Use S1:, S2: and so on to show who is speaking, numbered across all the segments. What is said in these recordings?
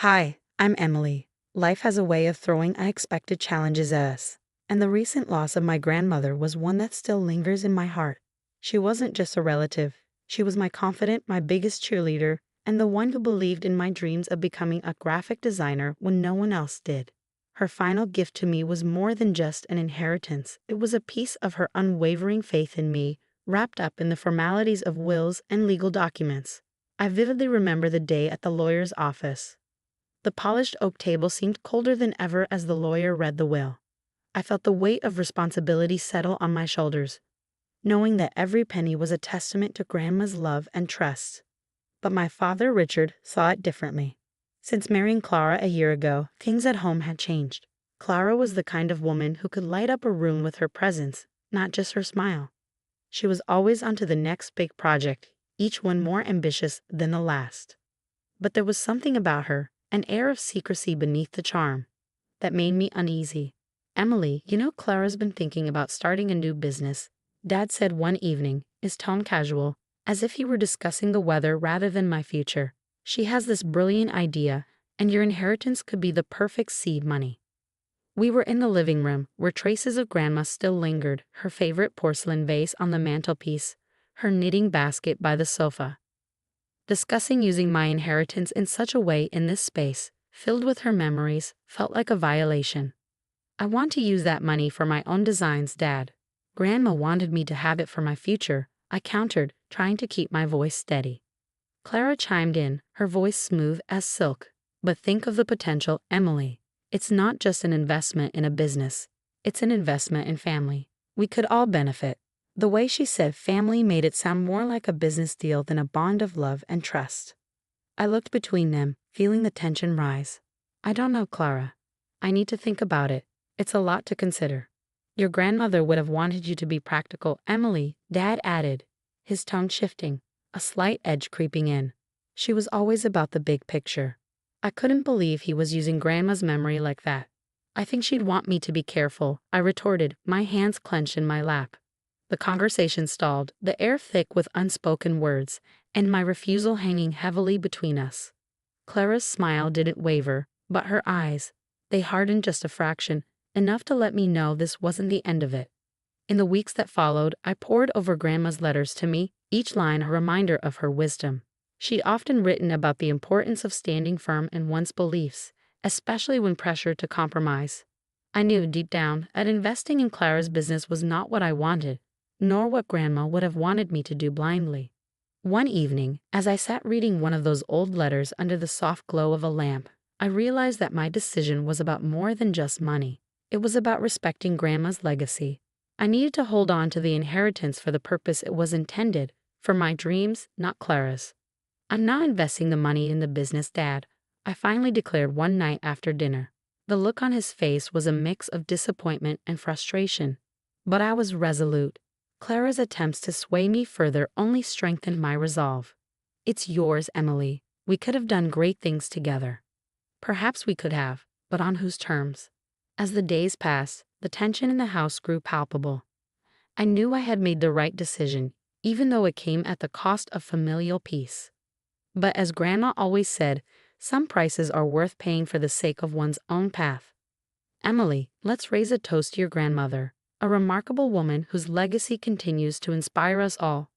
S1: Hi, I'm Emily. Life has a way of throwing unexpected challenges at us, and the recent loss of my grandmother was one that still lingers in my heart. She wasn't just a relative, she was my confidant, my biggest cheerleader, and the one who believed in my dreams of becoming a graphic designer when no one else did. Her final gift to me was more than just an inheritance, it was a piece of her unwavering faith in me, wrapped up in the formalities of wills and legal documents. I vividly remember the day at the lawyer's office. The polished oak table seemed colder than ever as the lawyer read the will. I felt the weight of responsibility settle on my shoulders, knowing that every penny was a testament to Grandma's love and trust. But my father, Richard, saw it differently. Since marrying Clara a year ago, things at home had changed. Clara was the kind of woman who could light up a room with her presence, not just her smile. She was always on to the next big project, each one more ambitious than the last. But there was something about her, an air of secrecy beneath the charm, that made me uneasy. "Emily, Clara's been thinking about starting a new business," Dad said one evening, his tone casual, as if he were discussing the weather rather than my future. "She has this brilliant idea, and your inheritance could be the perfect seed money." We were in the living room, where traces of Grandma still lingered, her favorite porcelain vase on the mantelpiece, her knitting basket by the sofa. Discussing using my inheritance in such a way in this space, filled with her memories, felt like a violation. "I want to use that money for my own designs, Dad." "Grandma wanted me to have it for my future," I countered, trying to keep my voice steady. Clara chimed in, her voice smooth as silk. "But think of the potential, Emily. It's not just an investment in a business. It's an investment in family. We could all benefit." The way she said family made it sound more like a business deal than a bond of love and trust. I looked between them, feeling the tension rise. "I don't know, Clara. I need to think about it. It's a lot to consider." "Your grandmother would have wanted you to be practical, Emily," Dad added, his tone shifting, a slight edge creeping in. "She was always about the big picture." I couldn't believe he was using Grandma's memory like that. "I think she'd want me to be careful," I retorted, my hands clenched in my lap. The conversation stalled, the air thick with unspoken words, and my refusal hanging heavily between us. Clara's smile didn't waver, but her eyes, they hardened just a fraction, enough to let me know this wasn't the end of it. In the weeks that followed, I pored over Grandma's letters to me, each line a reminder of her wisdom. She'd often written about the importance of standing firm in one's beliefs, especially when pressured to compromise. I knew deep down that investing in Clara's business was not what I wanted, nor what Grandma would have wanted me to do blindly. One evening, as I sat reading one of those old letters under the soft glow of a lamp, I realized that my decision was about more than just money. It was about respecting Grandma's legacy. I needed to hold on to the inheritance for the purpose it was intended, for my dreams, not Clara's. "I'm not investing the money in the business, Dad," I finally declared one night after dinner. The look on his face was a mix of disappointment and frustration. But I was resolute. Clara's attempts to sway me further only strengthened my resolve. "It's yours, Emily. We could have done great things together." Perhaps we could have, but on whose terms? As the days passed, the tension in the house grew palpable. I knew I had made the right decision, even though it came at the cost of familial peace. But as Grandma always said, some prices are worth paying for the sake of one's own path. "Emily, let's raise a toast to your grandmother, a remarkable woman whose legacy continues to inspire us all."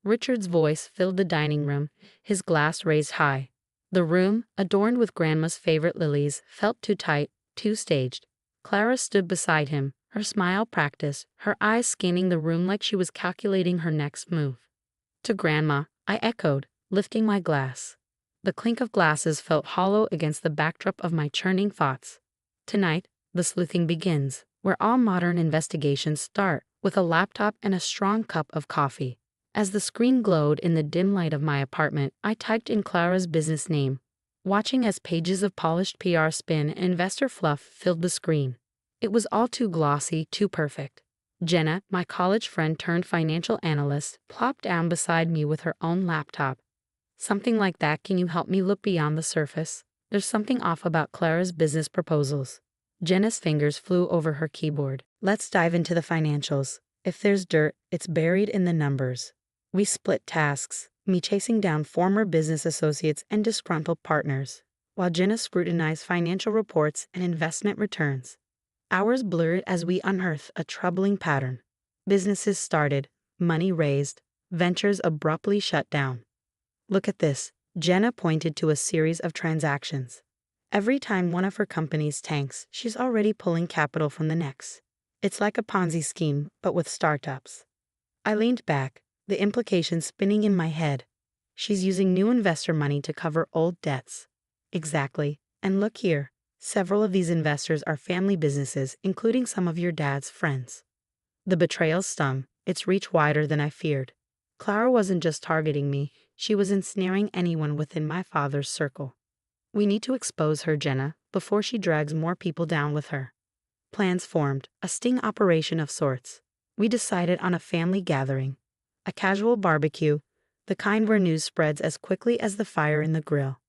S1: Richard's voice filled the dining room, his glass raised high. The room, adorned with Grandma's favorite lilies, felt too tight, too staged. Clara stood beside him, her smile practiced, her eyes scanning the room like she was calculating her next move. "To Grandma," I echoed, lifting my glass. The clink of glasses felt hollow against the backdrop of my churning thoughts. Tonight, the sleuthing begins, where all modern investigations start, with a laptop and a strong cup of coffee. As the screen glowed in the dim light of my apartment, I typed in Clara's business name, watching as pages of polished PR spin and investor fluff filled the screen. It was all too glossy, too perfect. Jenna, my college friend turned financial analyst, plopped down beside me with her own laptop. "Something like that, can you help me look beyond the surface? There's something off about Clara's business proposals." Jenna's fingers flew over her keyboard. "Let's dive into the financials. If there's dirt, it's buried in the numbers." We split tasks, me chasing down former business associates and disgruntled partners, while Jenna scrutinized financial reports and investment returns. Hours blurred as we unearthed a troubling pattern. Businesses started, money raised, ventures abruptly shut down. Look at this. Jenna pointed to a series of transactions. Every time one of her companies tanks, she's already pulling capital from the next. It's like a Ponzi scheme, but with startups. I leaned back, the implications spinning in my head. She's using new investor money to cover old debts. Exactly. And look here. Several of these investors are family businesses, including some of your dad's friends. The betrayal stung, its reach wider than I feared. Clara wasn't just targeting me, she was ensnaring anyone within my father's circle. We need to expose her, Jenna, before she drags more people down with her. Plans formed, a sting operation of sorts. We decided on a family gathering. A casual barbecue, the kind where news spreads as quickly as the fire in the grill.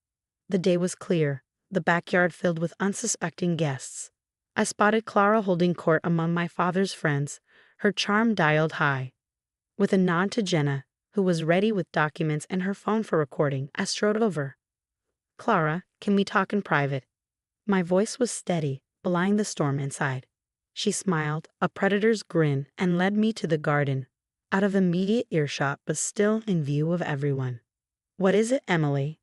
S1: The day was clear, the backyard filled with unsuspecting guests. I spotted Clara holding court among my father's friends, her charm dialed high. With a nod to Jenna, who was ready with documents and her phone for recording, I strode over. Clara, can we talk in private? My voice was steady, belying the storm inside. She smiled, a predator's grin, and led me to the garden, out of immediate earshot but still in view of everyone. What is it, Emily?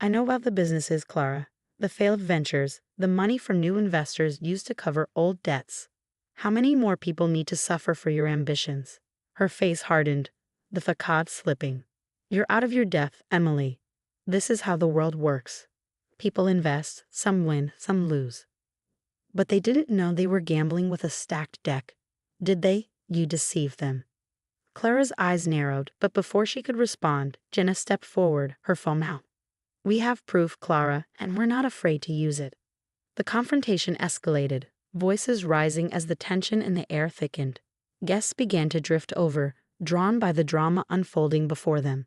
S1: I know about the businesses, Clara. The failed ventures, the money from new investors used to cover old debts. How many more people need to suffer for your ambitions? Her face hardened, the facade slipping. You're out of your depth, Emily. This is how the world works. People invest, some win, some lose. But they didn't know they were gambling with a stacked deck. Did they? You deceived them. Clara's eyes narrowed, but before she could respond, Jenna stepped forward, her phone out. We have proof, Clara, and we're not afraid to use it. The confrontation escalated, voices rising as the tension in the air thickened. Guests began to drift over, drawn by the drama unfolding before them.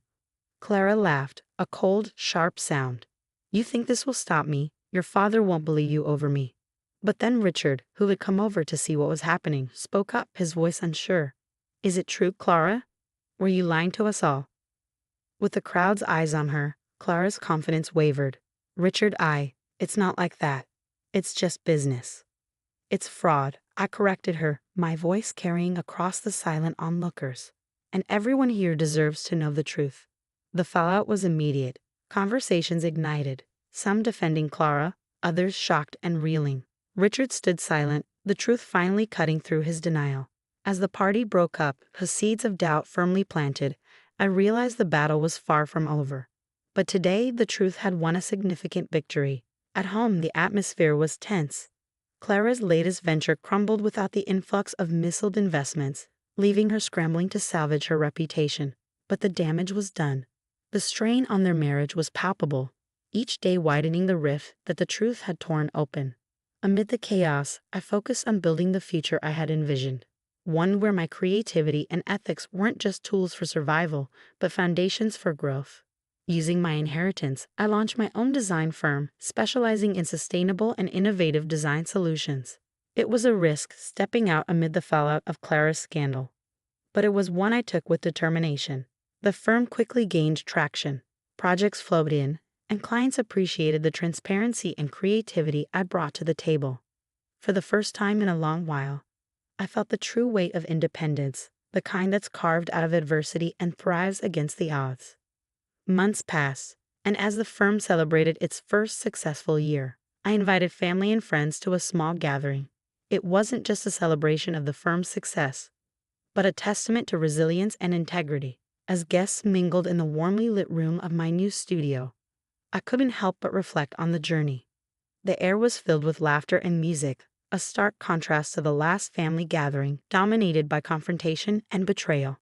S1: Clara laughed, a cold, sharp sound. You think this will stop me? Your father won't believe you over me. But then Richard, who had come over to see what was happening, spoke up, his voice unsure. Is it true, Clara? Were you lying to us all? With the crowd's eyes on her, Clara's confidence wavered. Richard, it's not like that. It's just business. It's fraud, I corrected her, my voice carrying across the silent onlookers. And everyone here deserves to know the truth. The fallout was immediate. Conversations ignited, some defending Clara, others shocked and reeling. Richard stood silent, the truth finally cutting through his denial. As the party broke up, the seeds of doubt firmly planted, I realized the battle was far from over. But today, the truth had won a significant victory. At home, the atmosphere was tense. Clara's latest venture crumbled without the influx of missiled investments, leaving her scrambling to salvage her reputation. But the damage was done. The strain on their marriage was palpable, each day widening the rift that the truth had torn open. Amid the chaos, I focused on building the future I had envisioned. One where my creativity and ethics weren't just tools for survival, but foundations for growth. Using my inheritance, I launched my own design firm, specializing in sustainable and innovative design solutions. It was a risk stepping out amid the fallout of Clara's scandal, but it was one I took with determination. The firm quickly gained traction. Projects flowed in, and clients appreciated the transparency and creativity I brought to the table. For the first time in a long while, I felt the true weight of independence, the kind that's carved out of adversity and thrives against the odds. Months passed, and as the firm celebrated its first successful year, I invited family and friends to a small gathering. It wasn't just a celebration of the firm's success, but a testament to resilience and integrity. As guests mingled in the warmly lit room of my new studio, I couldn't help but reflect on the journey. The air was filled with laughter and music, a stark contrast to the last family gathering dominated by confrontation and betrayal.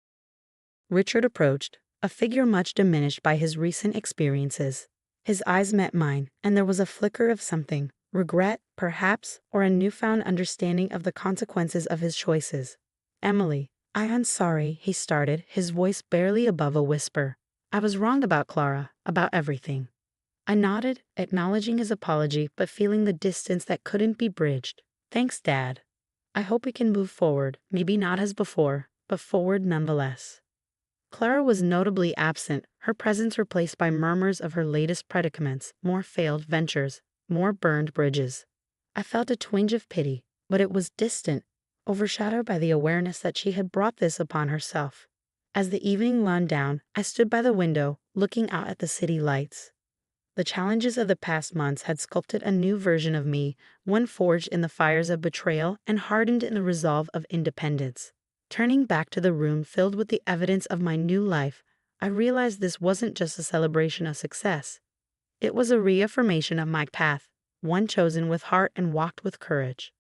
S1: Richard approached, a figure much diminished by his recent experiences. His eyes met mine, and there was a flicker of something, regret, perhaps, or a newfound understanding of the consequences of his choices. Emily, I am sorry, he started, his voice barely above a whisper. I was wrong about Clara, about everything. I nodded, acknowledging his apology, but feeling the distance that couldn't be bridged. Thanks, Dad. I hope we can move forward, maybe not as before, but forward nonetheless. Clara was notably absent, her presence replaced by murmurs of her latest predicaments, more failed ventures, more burned bridges. I felt a twinge of pity, but it was distant, overshadowed by the awareness that she had brought this upon herself. As the evening wound down, I stood by the window, looking out at the city lights. The challenges of the past months had sculpted a new version of me, one forged in the fires of betrayal and hardened in the resolve of independence. Turning back to the room filled with the evidence of my new life, I realized this wasn't just a celebration of success. It was a reaffirmation of my path, one chosen with heart and walked with courage.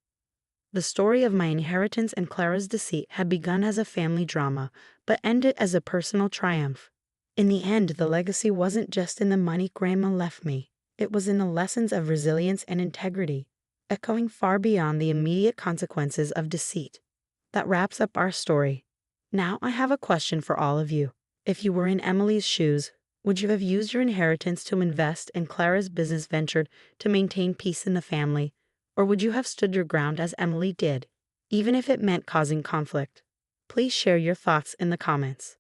S1: The story of my inheritance and Clara's deceit had begun as a family drama, but ended as a personal triumph. In the end, the legacy wasn't just in the money Grandma left me. It was in the lessons of resilience and integrity, echoing far beyond the immediate consequences of deceit. That wraps up our story. Now I have a question for all of you. If you were in Emily's shoes, would you have used your inheritance to invest in Clara's business venture to maintain peace in the family? Or would you have stood your ground as Emily did, even if it meant causing conflict? Please share your thoughts in the comments.